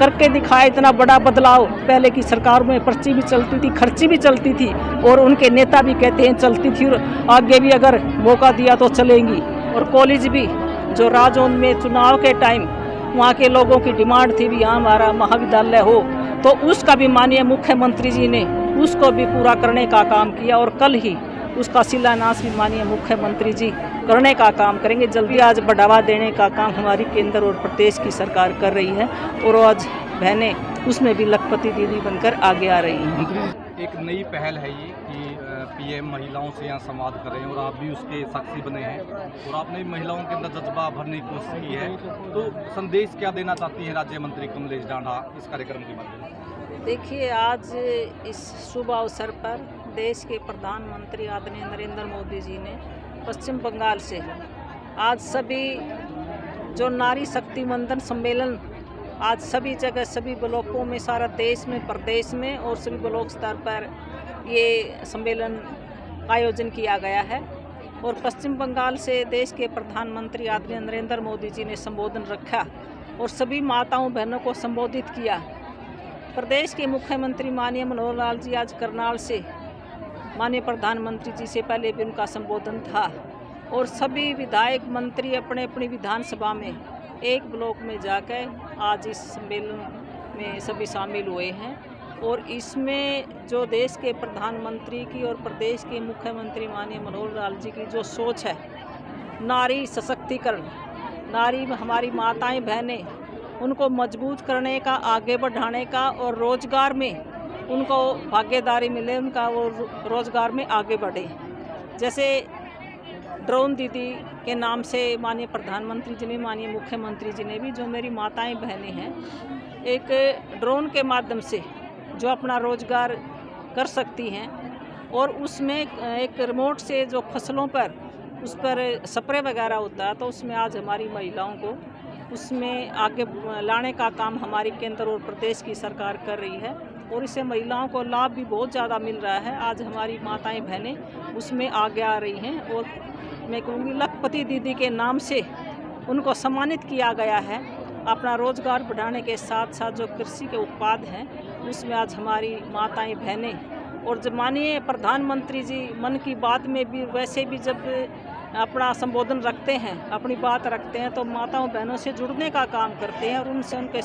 करके दिखाया इतना बड़ा बदलाव। पहले की सरकार में पर्ची भी चलती थी, खर्ची भी चलती थी, और उनके नेता भी कहते हैं चलती थी, और आगे भी अगर मौका दिया तो चलेंगी। और कॉलेज भी जो राजौंद में चुनाव के टाइम वहाँ के लोगों की डिमांड थी भी यहाँ हमारा महाविद्यालय हो, तो उसका भी माननीय मुख्यमंत्री जी ने उसको भी पूरा करने का काम किया, और कल ही उसका शिलान्यास भी माननीय मुख्यमंत्री जी करने का काम करेंगे। जल्दी आज बढ़ावा देने का काम हमारी केंद्र और प्रदेश की सरकार कर रही है, और आज बहनें उसमें भी लखपति दीदी बनकर आगे आ रही हैं। एक नई पहल है ये कि पीएम महिलाओं से यहाँ संवाद कर रहे हैं, और आप भी उसके साक्षी बने हैं, और आपने महिलाओं के अंदर जज्बा भरने की कोशिश की है। तो संदेश क्या देना चाहती हैं राज्य मंत्री कमलेश डांडा इस कार्यक्रम के माध्यम से? देखिए, आज इस शुभ अवसर पर देश के प्रधानमंत्री आदरणीय नरेंद्र मोदी जी ने पश्चिम बंगाल से आज सभी जो नारी शक्ति वंदन सम्मेलन आज सभी जगह सभी ब्लॉकों में सारा देश में प्रदेश में और सभी ब्लॉक स्तर पर ये सम्मेलन आयोजन किया गया है। और पश्चिम बंगाल से देश के प्रधानमंत्री आदरणीय नरेंद्र मोदी जी ने संबोधन रखा और सभी माताओं बहनों को संबोधित किया। प्रदेश के मुख्यमंत्री माननीय मनोहर लाल जी आज करनाल से माननीय प्रधानमंत्री जी से पहले भी उनका संबोधन था, और सभी विधायक मंत्री अपने अपनी विधानसभा में एक ब्लॉक में जाकर आज इस सम्मेलन में सभी शामिल हुए हैं। और इसमें जो देश के प्रधानमंत्री की और प्रदेश के मुख्यमंत्री माननीय मनोहर लाल जी की जो सोच है, नारी सशक्तिकरण, नारी हमारी माताएं बहनें उनको मजबूत करने का, आगे बढ़ाने का, और रोजगार में उनको भागीदारी मिले, उनका वो रोजगार में आगे बढ़े। जैसे ड्रोन दीदी के नाम से माननीय प्रधानमंत्री जी ने, माननीय मुख्यमंत्री जी ने भी, जो मेरी माताएं बहनें हैं, एक ड्रोन के माध्यम से जो अपना रोजगार कर सकती हैं, और उसमें एक रिमोट से जो फसलों पर उस पर स्प्रे वगैरह होता है, तो उसमें आज हमारी महिलाओं को उसमें आगे लाने का काम हमारी केंद्र और प्रदेश की सरकार कर रही है, और इससे महिलाओं को लाभ भी बहुत ज़्यादा मिल रहा है। आज हमारी माताएं बहनें उसमें आगे आ रही हैं, और मैं कहूँगी लखपति दीदी के नाम से उनको सम्मानित किया गया है। अपना रोजगार बढ़ाने के साथ साथ जो कृषि के उत्पाद हैं उसमें आज हमारी माताएं बहनें, और जब माननीय प्रधानमंत्री जी मन की बात में भी वैसे भी जब अपना संबोधन रखते हैं, अपनी बात रखते हैं, तो माताओं बहनों से जुड़ने का काम करते हैं, और उनसे उनके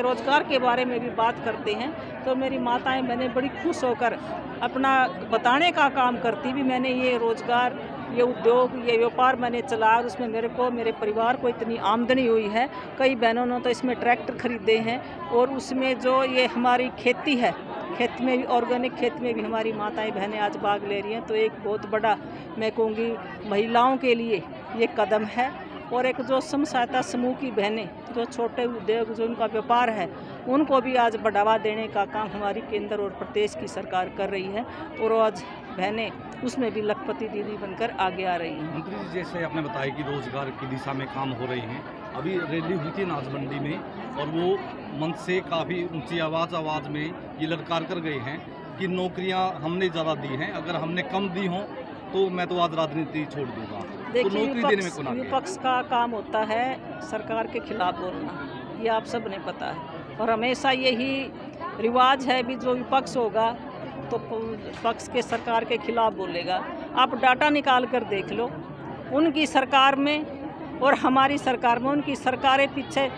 रोजगार के बारे में भी बात करते हैं। तो मेरी माताएं बहनें बड़ी खुश होकर अपना बताने का काम करती भी, मैंने ये रोजगार, ये उद्योग, ये व्यापार मैंने चलाया, और उसमें मेरे को, मेरे परिवार को इतनी आमदनी हुई है। कई बहनों ने तो इसमें ट्रैक्टर खरीदे हैं, और उसमें जो ये हमारी खेती है, खेती में भी, ऑर्गेनिक खेती में भी हमारी माताएं बहनें आज भाग ले रही हैं। तो एक बहुत बड़ा, मैं कहूँगी, महिलाओं के लिए ये कदम है। और एक जो स्वयं सहायता समूह की बहनें, जो छोटे उद्योग, जो उनका व्यापार है, उनको भी आज बढ़ावा देने का काम हमारी केंद्र और प्रदेश की सरकार कर रही है, और आज बहनें उसमें भी लखपति दीदी बनकर आगे आ रही हैं। मंत्री जी, जैसे आपने बताया कि रोजगार की दिशा में काम हो रही हैं, अभी रैली हुई थी नाज मंडी में, और वो मंच से काफ़ी ऊंची आवाज़ में ये ललकार कर गए हैं कि नौकरियां हमने ज़्यादा दी हैं, अगर हमने कम दी हों तो मैं तो आज राजनीति छोड़ दूंगा। तो नौकरी देने में कौन आगे? विपक्ष का काम होता है सरकार के खिलाफ बोलना, ये आप सब ने पता है, और हमेशा यही रिवाज है भी, जो विपक्ष होगा तो पक्ष के सरकार के खिलाफ बोलेगा। आप डाटा निकाल कर देख लो, उनकी सरकार में और हमारी सरकार में, उनकी सरकारें पीछे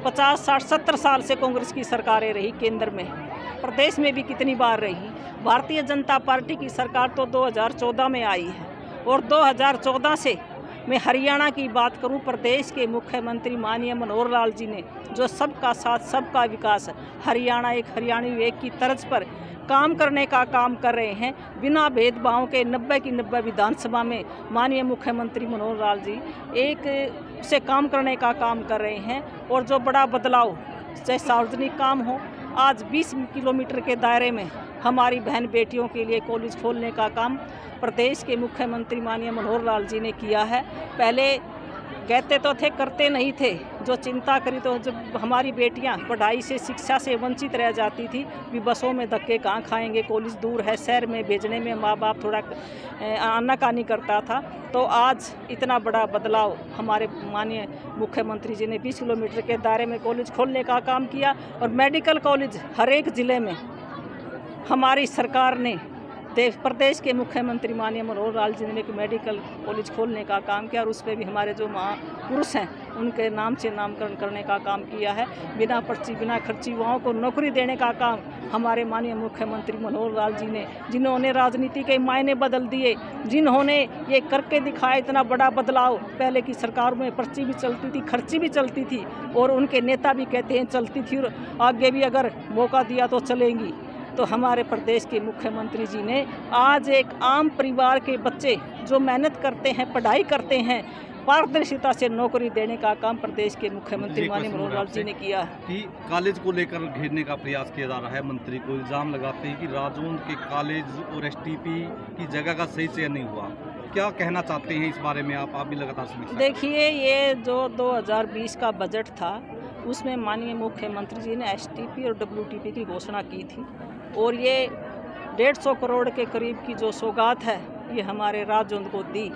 50, 60, 70 साल से कांग्रेस की सरकारें रही, केंद्र में, प्रदेश में भी कितनी बार रही। भारतीय जनता पार्टी की सरकार तो 2014 में आई है, और 2014 से मैं हरियाणा की बात करूं, प्रदेश के मुख्यमंत्री माननीय मनोहर लाल जी ने जो सबका साथ सबका विकास, हरियाणा एक हरियाणवी एक की तर्ज पर काम करने का काम कर रहे हैं। बिना भेदभाव के 90 की 90 विधानसभा में माननीय मुख्यमंत्री मनोहर लाल जी एक से काम करने का काम कर रहे हैं। और जो बड़ा बदलाव, चाहे सार्वजनिक काम हो, आज 20 किलोमीटर के दायरे में हमारी बहन बेटियों के लिए कॉलेज खोलने का काम प्रदेश के मुख्यमंत्री माननीय मनोहर लाल जी ने किया है। पहले कहते तो थे, करते नहीं थे। जो चिंता करी तो जब हमारी बेटियां पढ़ाई से, शिक्षा से वंचित रह जाती थी, भी बसों में धक्के कहाँ खाएंगे, कॉलेज दूर है, शहर में भेजने में माँ बाप थोड़ा आनाकानी करता था। तो आज इतना बड़ा बदलाव हमारे माननीय मुख्यमंत्री जी ने 20 किलोमीटर के दायरे में कॉलेज खोलने का काम किया और मेडिकल कॉलेज हर एक ज़िले में हमारी सरकार ने, प्रदेश के मुख्यमंत्री माननीय मनोहर लाल जी ने एक मेडिकल कॉलेज खोलने का काम किया और उस पर भी हमारे जो महापुरुष हैं उनके नाम से नामकरण करने का काम किया है। बिना पर्ची, बिना खर्ची युवाओं को नौकरी देने का काम हमारे माननीय मुख्यमंत्री मनोहर लाल जी ने, जिन्होंने राजनीति के मायने बदल दिए, जिन्होंने ये करके दिखाया इतना बड़ा बदलाव। पहले की सरकार में पर्ची भी चलती थी, खर्ची भी चलती थी और उनके नेता भी कहते हैं चलती थी और आगे भी अगर मौका दिया तो चलेंगी। तो हमारे प्रदेश के मुख्यमंत्री जी ने आज एक आम परिवार के बच्चे जो मेहनत करते हैं, पढ़ाई करते हैं, पारदर्शिता से नौकरी देने का काम प्रदेश के मुख्यमंत्री माननीय मनोहर लाल जी ने किया है। कि कॉलेज को लेकर घेरने का प्रयास किया जा रहा है। मंत्री को इल्ज़ाम लगाते हैं कि राजौंद के कॉलेज और एसटीपी की जगह का सही चयन नहीं हुआ। क्या कहना चाहते हैं इस बारे में आप भी लगातार समीक्षा? देखिए, ये जो 2020 का बजट था उसमें माननीय मुख्यमंत्री जी ने एसटीपी और डब्ल्यूटीपी की घोषणा की थी और ये 150 करोड़ के करीब की जो सौगात है ये हमारे राजौंद को दी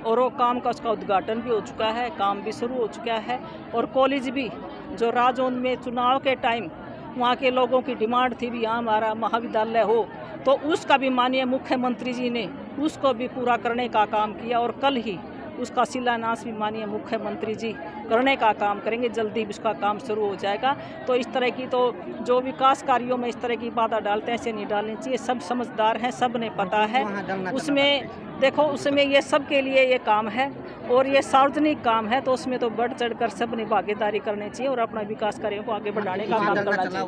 और वो काम का उसका उद्घाटन भी हो चुका है, काम भी शुरू हो चुका है और कॉलेज भी जो राजौंद में चुनाव के टाइम वहाँ के लोगों की डिमांड थी भी यहाँ हमारा महाविद्यालय हो, तो उसका भी माननीय मुख्यमंत्री जी ने उसको भी पूरा करने का काम किया और कल ही उसका शिलान्यास भी माननीय मुख्यमंत्री जी करने का काम करेंगे। जल्दी भी उसका काम शुरू हो जाएगा। तो इस तरह की तो जो विकास कार्यों में इस तरह की बाधा डालते हैं ऐसे नहीं डालनी चाहिए। सब समझदार हैं, सब ने पता है। उसमें देखो, उसमें ये सब के लिए ये काम है और ये सार्वजनिक काम है, तो उसमें तो बढ़ चढ़ कर सब ने भागीदारी करनी चाहिए और अपना विकास कार्यों को आगे बढ़ाने का काम करना चाहिए।